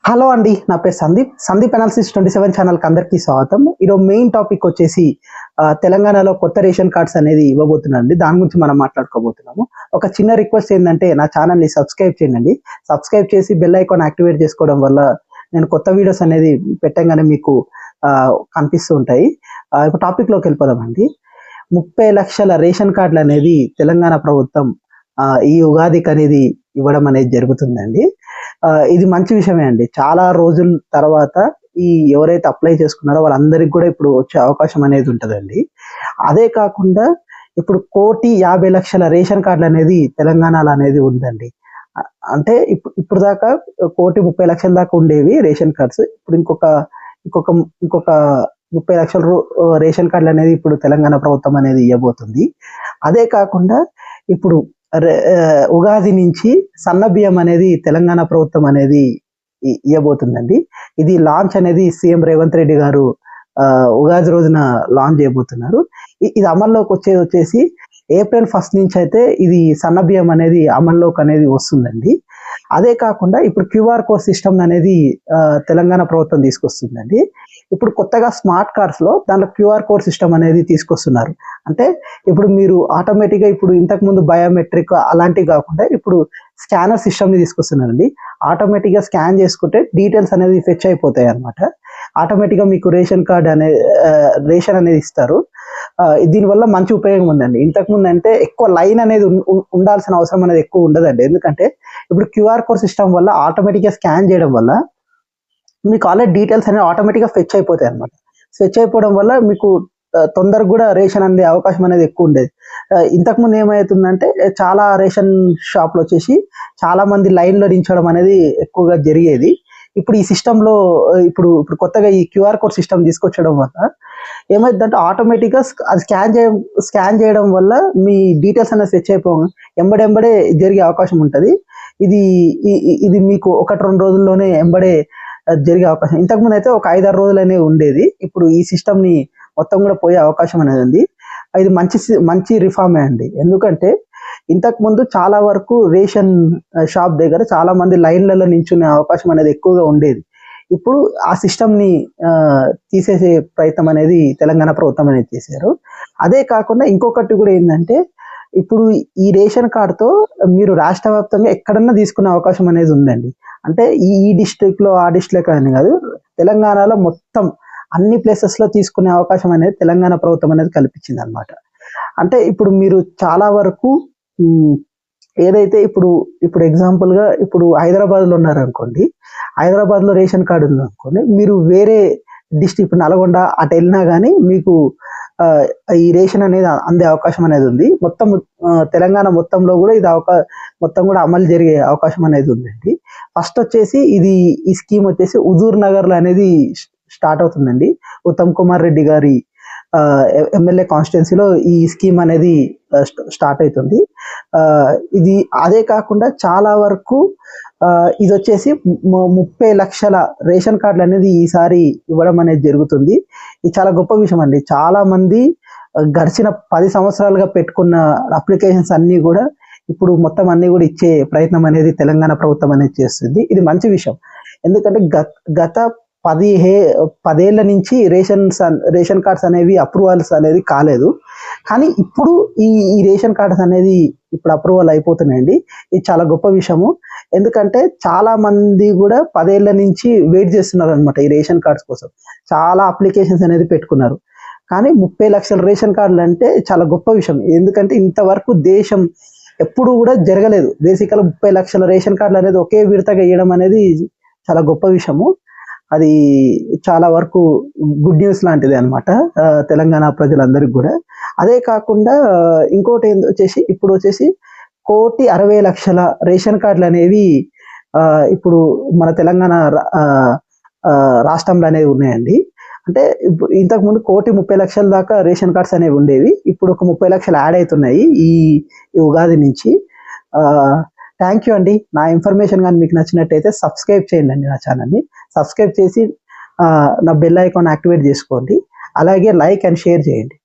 Hello అండి, నా పేరు సందీప్ అనాలిసిస్ 27 ఛానల్కి అందరికీ స్వాగతం. ఈరోజు మెయిన్ టాపిక్ వచ్చేసి తెలంగాణలో కొత్త రేషన్ కార్డ్స్ అనేది ఇవ్వబోతున్నాండి. దాని గురించి మనం మాట్లాడుకోబోతున్నాము. ఒక చిన్న రిక్వెస్ట్ ఏంటంటే నా ఛానల్ని సబ్స్క్రైబ్ చేయండి. సబ్స్క్రైబ్ చేసి బెల్ ఐకాన్ యాక్టివేట్ చేసుకోవడం వల్ల నేను కొత్త వీడియోస్ అనేది పెట్టంగానే మీకు కనిపిస్తూ ఉంటాయి. ఇప్పుడు టాపిక్లోకి వెళ్ళిపోదామండి. 30 లక్షల రేషన్ కార్డులు అనేది తెలంగాణ ప్రభుత్వం ఈ ఉగాదికి అనేది ఇవ్వడం అనేది జరుగుతుందండి. ఇది మంచి విషయమే అండి. చాలా రోజుల తర్వాత ఎవరైతే అప్లై చేసుకున్నారో వాళ్ళందరికీ కూడా ఇప్పుడు వచ్చే అవకాశం అనేది ఉంటుందండి. అదే కాకుండా ఇప్పుడు 1,50,00,000 రేషన్ కార్డులు అనేది తెలంగాణలో అనేది ఉందండి. అంటే ఇప్పుడు దాకా 1,30,00,000 దాకా ఉండేవి రేషన్ కార్డ్స్. ఇప్పుడు ఇంకొక ఇంకొక ఇంకొక 30 లక్షల రేషన్ కార్డులు అనేది ఇప్పుడు తెలంగాణ ప్రభుత్వం అనేది ఇవ్వబోతుంది. అదే కాకుండా ఇప్పుడు ఉగాది నుంచి సన్న బియ్యం అనేది తెలంగాణ ప్రభుత్వం అనేది ఇవ్వబోతుందండి. ఇది లాంచ్ అనేది సీఎం రేవంత్ రెడ్డి గారు ఉగాది రోజున లాంచ్ చేయబోతున్నారు. ఇది అమల్లోకి వచ్చేసి ఏప్రిల్ 1 నుంచి అయితే ఇది సన్న బియ్యం అనేది అమల్లోకి అనేది వస్తుందండి. అదే కాకుండా ఇప్పుడు క్యూఆర్ కోడ్ సిస్టమ్ అనేది తెలంగాణ ప్రభుత్వం తీసుకొస్తుందండి. ఇప్పుడు కొత్తగా స్మార్ట్ కార్డ్స్ లో దాంట్లో క్యూఆర్ కోడ్ సిస్టమ్ అనేది తీసుకొస్తున్నారు. అంటే ఇప్పుడు మీరు ఆటోమేటిక్గా ఇప్పుడు ఇంతకుముందు బయోమెట్రిక్ అలాంటివి కాకుండా ఇప్పుడు స్కానర్ సిస్టమ్ ని తీసుకొస్తున్నారండి. ఆటోమేటిక్గా స్కాన్ చేసుకుంటే డీటెయిల్స్ అనేది ఫెచ్ అయిపోతాయి అనమాట. ఆటోమేటిక్గా మీకు రేషన్ అనేది ఇస్తారు. దీనివల్ల మంచి ఉపయోగం ఉందండి. ఇంతకుముందు అంటే ఎక్కువ లైన్ అనేది ఉండాల్సిన అవసరం అనేది ఎక్కువ ఉండదండి. ఎందుకంటే ఇప్పుడు క్యూఆర్ కోడ్ సిస్టమ్ వల్ల ఆటోమేటిక్గా స్కాన్ చేయడం వల్ల మీకు ఆల్రెడీ డీటెయిల్స్ అనేవి ఆటోమేటిక్గా ఫెచ్ అయిపోతాయి అనమాట. ఫెచ్ అయిపోవడం వల్ల మీకు తొందరగా కూడా రేషన్ అందే అవకాశం అనేది ఎక్కువ ఉండేది. ఇంతకుముందు ఏమవుతుందంటే చాలా రేషన్ షాప్లు వచ్చేసి చాలా మంది లైన్లో నించడం అనేది ఎక్కువగా జరిగేది. ఇప్పుడు ఈ సిస్టంలో ఇప్పుడు కొత్తగా ఈ క్యూఆర్ కోడ్ సిస్టమ్ తీసుకొచ్చడం వల్ల ఏమైందంటే ఆటోమేటిక్గా అది స్కాన్ చేయడం వల్ల మీ డీటెయిల్స్ అనేది ఫెచ్ అయిపోయి ఎంబడే జరిగే అవకాశం ఉంటుంది. ఇది మీకు 1-2 రోజుల్లోనే ఎంబడే జరిగే అవకాశం. ఇంతకుముందు అయితే ఒక 5-6 రోజులు అనేది ఉండేది. ఇప్పుడు ఈ సిస్టమ్ ని మొత్తం కూడా పోయే అవకాశం అనేది ఉంది. ఇది మంచి రిఫార్మే అండి. ఎందుకంటే ఇంతకు ముందు చాలా వరకు రేషన్ షాప్ దగ్గర చాలా మంది లైన్లలో నించునే అవకాశం అనేది ఎక్కువగా ఉండేది. ఇప్పుడు ఆ సిస్టమ్ ని తీసేసే ప్రయత్నం అనేది తెలంగాణ ప్రభుత్వం అనేది చేశారు. అదే కాకుండా ఇంకొకటి కూడా ఏంటంటే ఇప్పుడు ఈ రేషన్ కార్డుతో మీరు రాష్ట్ర వ్యాప్తంగా ఎక్కడన్నా తీసుకునే అవకాశం అనేది ఉందండి. అంటే ఈ డిస్ట్రిక్ట్ లో ఆ డిస్ట్రిక్ట్ అని కాదు, తెలంగాణలో మొత్తం అన్ని ప్లేసెస్ లో తీసుకునే అవకాశం అనేది తెలంగాణ ప్రభుత్వం అనేది కల్పించింది అనమాట. అంటే ఇప్పుడు మీరు చాలా వరకు ఏదైతే ఇప్పుడు ఎగ్జాంపుల్ గా ఇప్పుడు హైదరాబాద్ లో ఉన్నారనుకోండి, హైదరాబాద్ లో రేషన్ కార్డు ఉందనుకోండి, మీరు వేరే డిస్ట్రిక్ట్ ఇప్పుడు నల్గొండ అటు వెళ్ళినా కానీ మీకు ఈ రేషన్ అనేది అందే అవకాశం అనేది ఉంది. మొత్తం తెలంగాణ మొత్తంలో కూడా ఇది మొత్తం కూడా అమలు జరిగే అవకాశం అనేది ఉందండి. ఫస్ట్ వచ్చేసి ఈ స్కీమ్ వచ్చేసి హుజూర్ నగర్ లో అనేది స్టార్ట్ అవుతుందండి. ఉత్తమ్ కుమార్ రెడ్డి గారి ఎమ్మెల్యే కాన్స్టిట్యున్సీలో ఈ స్కీమ్ అనేది స్టార్ట్ అవుతుంది. ఇది అదే కాకుండా చాలా వరకు ఇది వచ్చేసి 30 లక్షల రేషన్ కార్డులు అనేది ఈసారి ఇవ్వడం అనేది జరుగుతుంది. ఇది చాలా గొప్ప విషయం అండి. చాలా మంది గడిచిన 10 సంవత్సరాలుగా పెట్టుకున్న అప్లికేషన్స్ అన్ని కూడా ఇప్పుడు మొత్తం అన్ని కూడా ఇచ్చే ప్రయత్నం అనేది తెలంగాణ ప్రభుత్వం అనేది చేస్తుంది. ఇది మంచి విషయం. ఎందుకంటే గత 10 ఏళ్ల నుంచి రేషన్ కార్డ్స్ అనేవి అప్రూవల్స్ అనేది కాలేదు. కానీ ఇప్పుడు ఈ రేషన్ కార్డ్స్ అనేది ఇప్పుడు అప్రూవల్ అయిపోతున్నాయండి. ఇది చాలా గొప్ప విషయము. ఎందుకంటే చాలా మంది కూడా 10 ఏళ్ల నుంచి వెయిట్ చేస్తున్నారు అనమాట ఈ రేషన్ కార్డ్స్ కోసం. చాలా అప్లికేషన్స్ అనేది పెట్టుకున్నారు. కానీ 30 లక్షల రేషన్ కార్డులు అంటే చాలా గొప్ప విషయం. ఎందుకంటే ఇంతవరకు దేశం ఎప్పుడు కూడా జరగలేదు. బేసికల్గా 30 లక్షల రేషన్ కార్డులు అనేది ఒకే విడతగా వేయడం అనేది చాలా గొప్ప విషయము. అది చాలా వరకు గుడ్ న్యూస్ లాంటిది అనమాట తెలంగాణ ప్రజలందరికీ కూడా. అదే కాకుండా ఇంకోటి ఇప్పుడు వచ్చేసి 1,60,00,000 రేషన్ కార్డులు అనేవి ఇప్పుడు మన తెలంగాణ రాష్ట్రంలో అనేవి ఉన్నాయండి. అంటే ఇంతకు ముందు 1,30,00,000 దాకా రేషన్ కార్డ్స్ అనేవి ఉండేవి. ఇప్పుడు ఒక 30 లక్షలు యాడ్ అవుతున్నాయి ఈ ఉగాది నుంచి. థ్యాంక్ యూ అండి. నా ఇన్ఫర్మేషన్ కానీ మీకు నచ్చినట్టయితే సబ్స్క్రైబ్ చేయండి అండి. నా ఛానల్ని సబ్స్క్రైబ్ చేసి నా బెల్ ఐకాన్ యాక్టివేట్ చేసుకోండి. అలాగే లైక్ అండ్ షేర్ చేయండి.